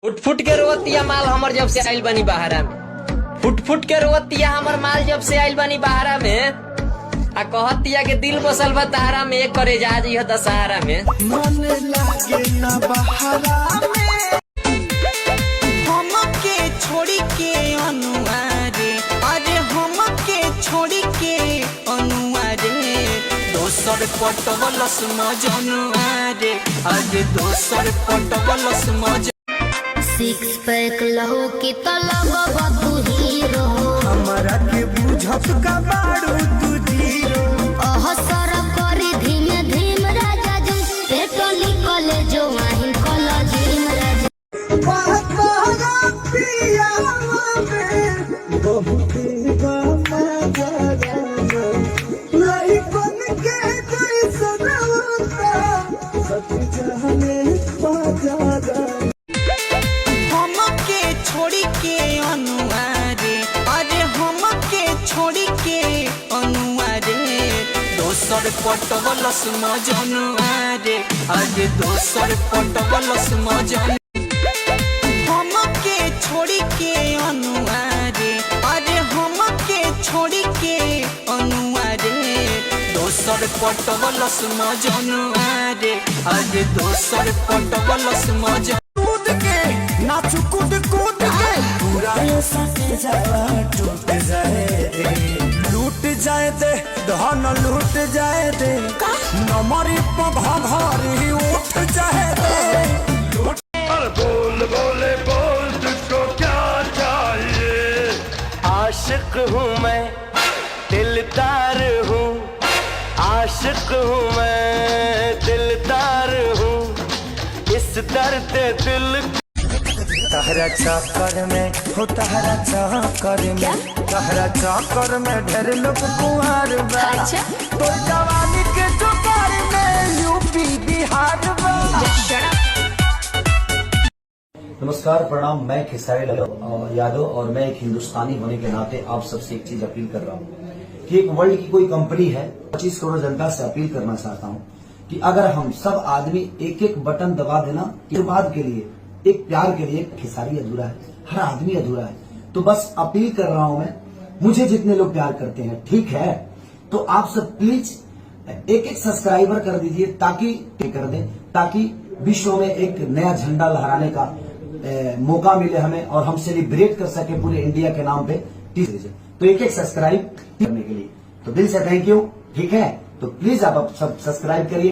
Foot foot के रोवतिया माल हमर जब से आइल बनी बहारा में। फुट फुट के रोवतिया हमर माल जब से आइल बनी बहारा में। आ कहतिया के दिल बसल बा तारा में, एक करे जा जी दशहरा में। मन लागे ना बहारा में हमके छोड़ी के अनुआरे, अरे हमके छोड़ी के अनुआरे। दोसर पटवलस मजनुआरे, अरे दोसर पटवलस मज। सिक्स पैक लहू की तलब बाबू हीरो, हमरा के बुझत का बारू तू जीरो। अहसर करी धीमे धीम राजा जी, पेटो निकले जो वाहिन कला झीम राजा। पिया में बहुत लाइकन के कोई सनवता सच जाने बाजारा। हमके छोड़ी के अनुआरे, अरे हमके छोड़ी के अनुआरे। दोसर पटवलस मजनुआरे, अरे दोसर पटवलस मजन। हमके छोड़ी के अनुआरे, अरे हमके छोड़ी के अनुआरे। दोसर पटवलस मजनुआरे, अरे दोसर पटवलस मजन। कूद के नाच कूद कूद के पूरा सके जावा टूट जाए दे, लूट जाए दे धन लूट जाए दे। नमरी पघरी उठ जाए दे। बोल बोले बोल तुझको क्या चाहिए। आशिक हूँ मैं दिलदार हूँ, आशिक हूँ मैं दिलदार हूँ। इस दर्द दिल तहरा चाकर में हो, तहरा चाकर में, तहरा चाकर में ढेर लोग कुंवर बा। तो जवानी के चुकार में यूपी बिहार बा। नमस्कार, प्रणाम। मैं खेसारी यादव और मैं एक हिंदुस्तानी होने के नाते आप सबसे एक चीज अपील कर रहा हूँ कि एक वर्ल्ड की कोई कंपनी है, 25 करोड़ जनता से अपील करना चाहता हूँ कि अगर हम सब आदमी एक एक बटन दबा देना, आशीर्वाद के लिए, एक प्यार के लिए, खेसारी अधूरा है, हर आदमी अधूरा है। तो बस अपील कर रहा हूँ मैं, मुझे जितने लोग प्यार करते हैं, ठीक है, तो आप सब प्लीज एक एक सब्सक्राइबर कर दीजिए, ताकि कर दें, ताकि विश्व में एक नया झंडा लहराने का मौका मिले हमें और हम सेलिब्रेट कर सके पूरे इंडिया के नाम पे। तो एक एक सब्सक्राइब करने के लिए तो दिल से थैंक यू, ठीक है। तो प्लीज आप सब सब्सक्राइब करिए।